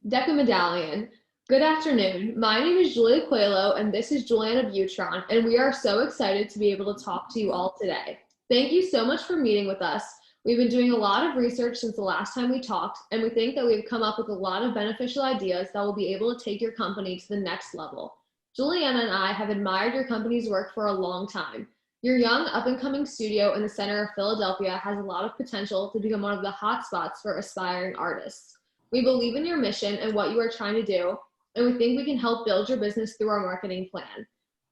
Deca Medallion. Good afternoon. My name is Julia Coelho, and this is Juliana Buitron, and we are so excited to be able to talk to you all today. Thank you so much for meeting with us. We've been doing a lot of research since the last time we talked, and we think that we've come up with a lot of beneficial ideas that will be able to take your company to the next level. Juliana and I have admired your company's work for a long time. Your young, up-and-coming studio in the center of Philadelphia has a lot of potential to become one of the hotspots for aspiring artists. We believe in your mission and what you are trying to do, and we think we can help build your business through our marketing plan.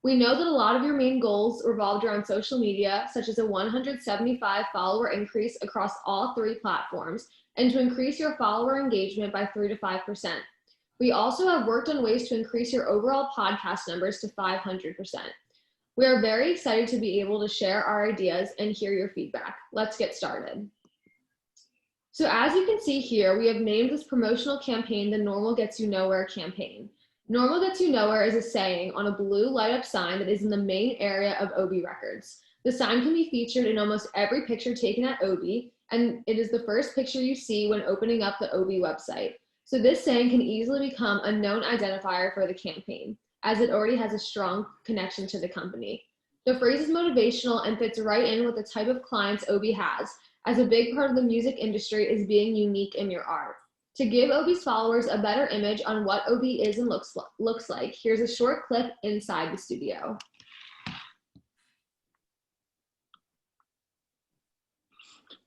We know that a lot of your main goals revolved around social media, such as a 175 follower increase across all 3 platforms, and to increase your follower engagement by 3 to 5%. We also have worked on ways to increase your overall podcast numbers to 500%. We are very excited to be able to share our ideas and hear your feedback. Let's get started. So as you can see here, we have named this promotional campaign the Normal Gets You Nowhere campaign. Normal Gets You Nowhere is a saying on a blue light-up sign that is in the main area of OB Records. The sign can be featured in almost every picture taken at OB, and it is the first picture you see when opening up the OB website. So this saying can easily become a known identifier for the campaign, as it already has a strong connection to the company. The phrase is motivational and fits right in with the type of clients OB has, as a big part of the music industry is being unique in your art. To give OB's followers a better image on what OB is and looks like, here's a short clip inside the studio.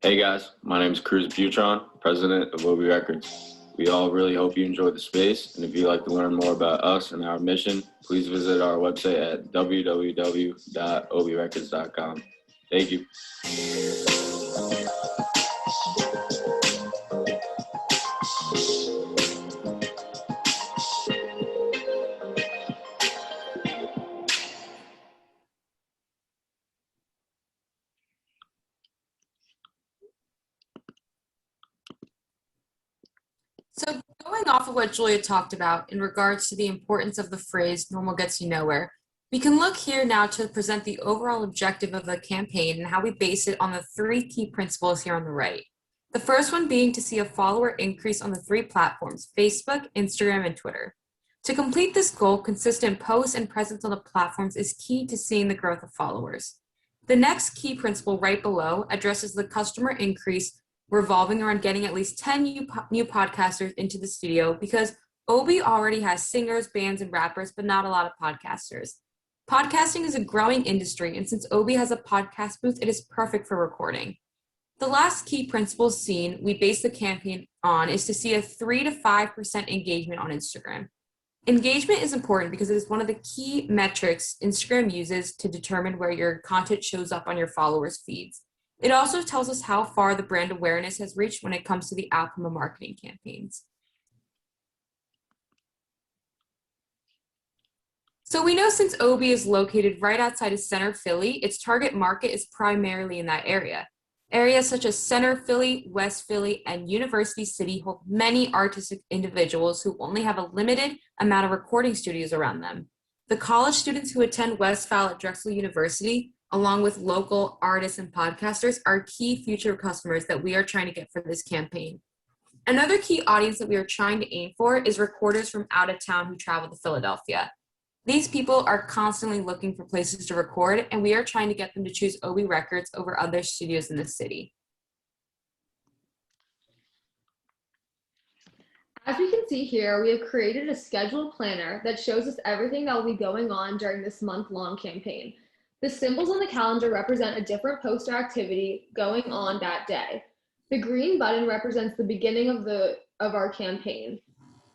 Hey guys, my name is Buitron, president of OB Records. We all really hope you enjoy the space, and if you'd like to learn more about us and our mission, please visit our website at www.obrecords.com. Thank you. So going off of what Julia talked about in regards to the importance of the phrase normal gets you nowhere, we can look here now to present the overall objective of the campaign and how we base it on the 3 key principles here on the right. The first one being to see a follower increase on the 3 platforms, Facebook, Instagram, and Twitter. To complete this goal, consistent posts and presence on the platforms is key to seeing the growth of followers. The next key principle right below addresses the customer increase revolving around getting at least 10 new podcasters into the studio, because OB already has singers, bands, and rappers, but not a lot of podcasters. Podcasting is a growing industry, and since OB has a podcast booth, it is perfect for recording. The last key principle seen we base the campaign on is to see a 3 to 5% engagement on Instagram. Engagement is important because it is one of the key metrics Instagram uses to determine where your content shows up on your followers' feeds. It also tells us how far the brand awareness has reached when it comes to the outcome of marketing campaigns. So we know since OB is located right outside of Center Philly, its target market is primarily in that area. Areas such as Center Philly, West Philly, and University City hold many artistic individuals who only have a limited amount of recording studios around them. The college students who attend West Phal at Drexel University, along with local artists and podcasters, are key future customers that we are trying to get for this campaign. Another key audience that we are trying to aim for is recorders from out of town who travel to Philadelphia. These people are constantly looking for places to record, and we are trying to get them to choose OB Records over other studios in the city. As we can see here, we have created a scheduled planner that shows us everything that will be going on during this month-long campaign. The symbols on the calendar represent a different poster activity going on that day. The green button represents the beginning of our campaign.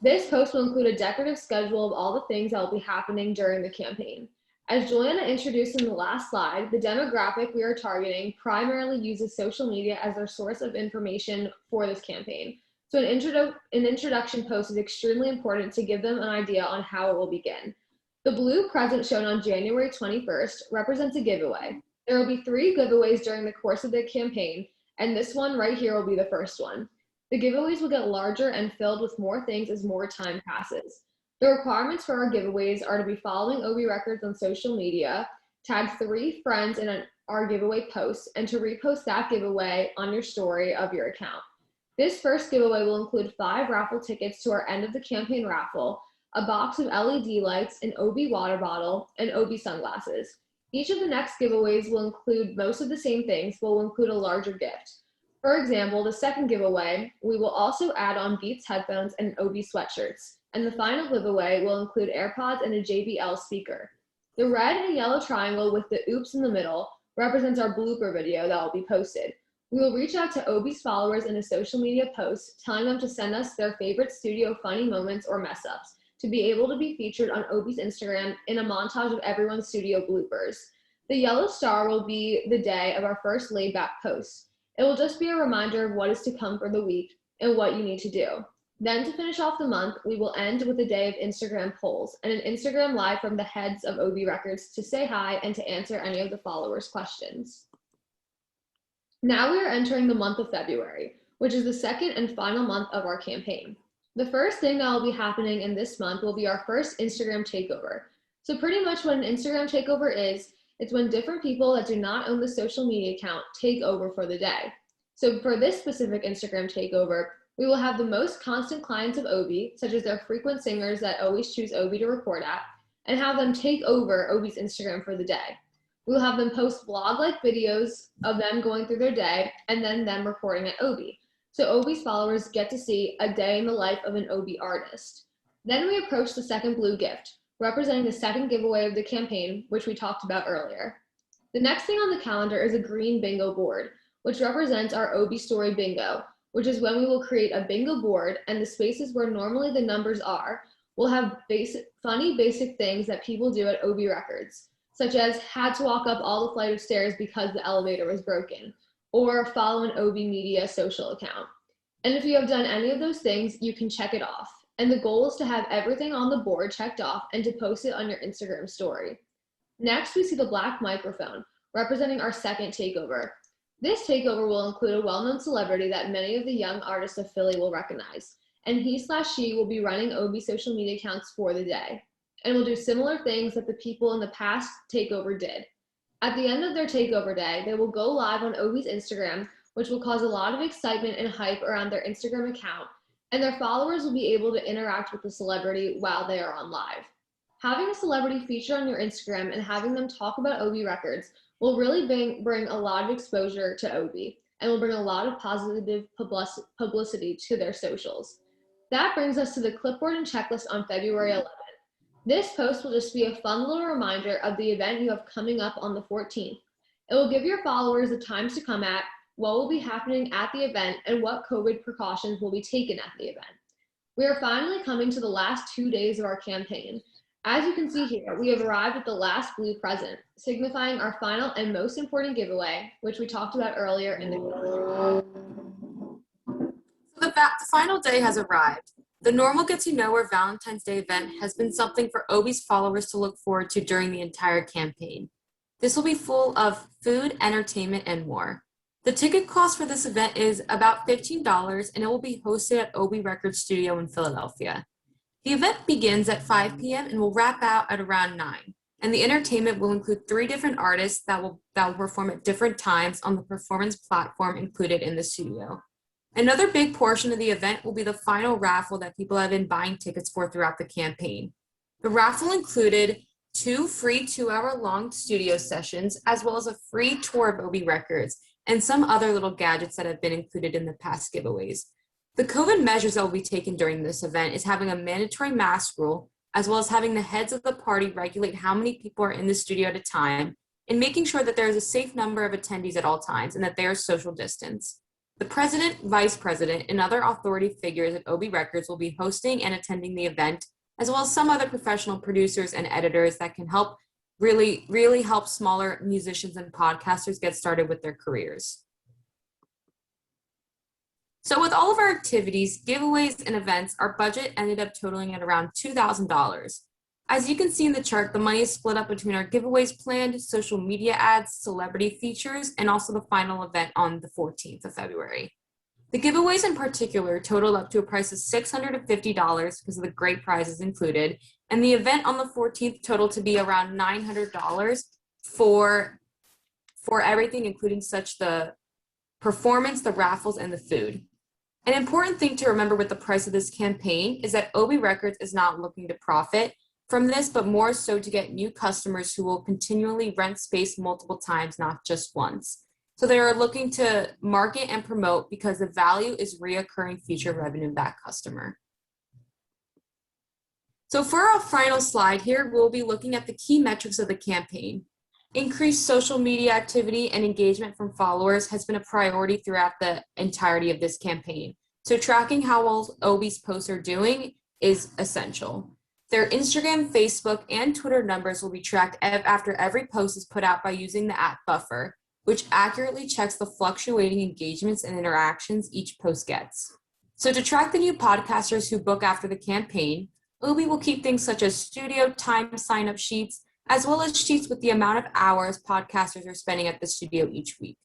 This post will include a decorative schedule of all the things that will be happening during the campaign. As Juliana introduced in the last slide, the demographic we are targeting primarily uses social media as their source of information for this campaign. So an introduction post is extremely important to give them an idea on how it will begin. The blue present shown on January 21st represents a giveaway. There will be 3 giveaways during the course of the campaign, and this one right here will be the first one. The giveaways will get larger and filled with more things as more time passes. The requirements for our giveaways are to be following OB Records on social media, tag 3 friends in our giveaway posts, and to repost that giveaway on your story of your account. This first giveaway will include 5 raffle tickets to our end of the campaign raffle, a box of LED lights, an OB water bottle, and OB sunglasses. Each of the next giveaways will include most of the same things, but will include a larger gift. For example, the second giveaway, we will also add on Beats headphones and OB sweatshirts. And the final giveaway will include AirPods and a JBL speaker. The red and yellow triangle with the oops in the middle represents our blooper video that will be posted. We will reach out to OB's followers in a social media post telling them to send us their favorite studio funny moments or mess ups to be able to be featured on OB's Instagram in a montage of everyone's studio bloopers. The yellow star will be the day of our first laid back post. It will just be a reminder of what is to come for the week and what you need to do. Then to finish off the month, we will end with a day of Instagram polls and an Instagram live from the heads of OB Records to say hi and to answer any of the followers' questions. Now we are entering the month of February, which is the second and final month of our campaign. The first thing that will be happening in this month will be our first Instagram takeover. So pretty much what an Instagram takeover is, it's when different people that do not own the social media account take over for the day. So for this specific Instagram takeover, we will have the most constant clients of OB, such as their frequent singers that always choose OB to record at, and have them take over OB's Instagram for the day. We will have them post vlog-like videos of them going through their day and then them recording at OB. So OB's followers get to see a day in the life of an OB artist. Then we approach the second blue gift, representing the second giveaway of the campaign, which we talked about earlier. The next thing on the calendar is a green bingo board, which represents our OB Story Bingo, which is when we will create a bingo board and the spaces where normally the numbers are, will have funny basic things that people do at OB Records, such as had to walk up all the flight of stairs because the elevator was broken, or follow an OB Media social account. And if you have done any of those things, you can check it off. And the goal is to have everything on the board checked off and to post it on your Instagram story. Next, we see the black microphone, representing our second takeover. This takeover will include a well-known celebrity that many of the young artists of Philly will recognize, and he/she will be running OB social media accounts for the day, and will do similar things that the people in the past takeover did. At the end of their takeover day, they will go live on OB's Instagram, which will cause a lot of excitement and hype around their Instagram account, and their followers will be able to interact with the celebrity while they are on live. Having a celebrity feature on your Instagram and having them talk about OB Records will really bring a lot of exposure to OB and will bring a lot of positive publicity to their socials. That brings us to the clipboard and checklist on February 11th. This post will just be a fun little reminder of the event you have coming up on the 14th. It will give your followers the times to come at, what will be happening at the event, and what COVID precautions will be taken at the event. We are finally coming to the last 2 days of our campaign. As you can see here, we have arrived at the last blue present, signifying our final and most important giveaway, which we talked about earlier in the calendar. The final day has arrived. The Normal Gets You Nowhere Valentine's Day event has been something for OB's followers to look forward to during the entire campaign. This will be full of food, entertainment, and more. The ticket cost for this event is about $15, and it will be hosted at OB Records Studio in Philadelphia. The event begins at 5 p.m. and will wrap out at around 9. And the entertainment will include 3 different artists that will perform at different times on the performance platform included in the studio. Another big portion of the event will be the final raffle that people have been buying tickets for throughout the campaign. The raffle included 2 free 2-hour-long studio sessions, as well as a free tour of OB Records, and some other little gadgets that have been included in the past giveaways. The COVID measures that will be taken during this event is having a mandatory mask rule, as well as having the heads of the party regulate how many people are in the studio at a time, and making sure that there is a safe number of attendees at all times and that they are social distance. The president, vice president, and other authority figures at OB Records will be hosting and attending the event, as well as some other professional producers and editors that can help really help smaller musicians and podcasters get started with their careers. So with all of our activities, giveaways, and events, our budget ended up totaling at around $2,000. As you can see in the chart, the money is split up between our giveaways planned, social media ads, celebrity features, and also the final event on the 14th of February. The giveaways in particular totaled up to a price of $650 because of the great prizes included, and the event on the 14th totaled to be around $900 for everything, including such the performance, the raffles, and the food. An important thing to remember with the price of this campaign is that OB Records is not looking to profit from this, but more so to get new customers who will continually rent space multiple times, not just once. So they are looking to market and promote because the value is reoccurring future revenue of that customer. So for our final slide here, we'll be looking at the key metrics of the campaign. Increased social media activity and engagement from followers has been a priority throughout the entirety of this campaign. So tracking how well OB's posts are doing is essential. Their Instagram, Facebook, and Twitter numbers will be tracked after every post is put out by using the @buffer, which accurately checks the fluctuating engagements and interactions each post gets. So to track the new podcasters who book after the campaign, OB will keep things such as studio time sign-up sheets, as well as sheets with the amount of hours podcasters are spending at the studio each week.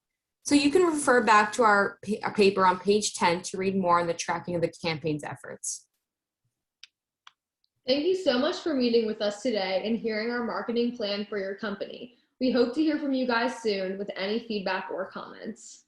So you can refer back to our paper on page 10 to read more on the tracking of the campaign's efforts. Thank you so much for meeting with us today and hearing our marketing plan for your company. We hope to hear from you guys soon with any feedback or comments.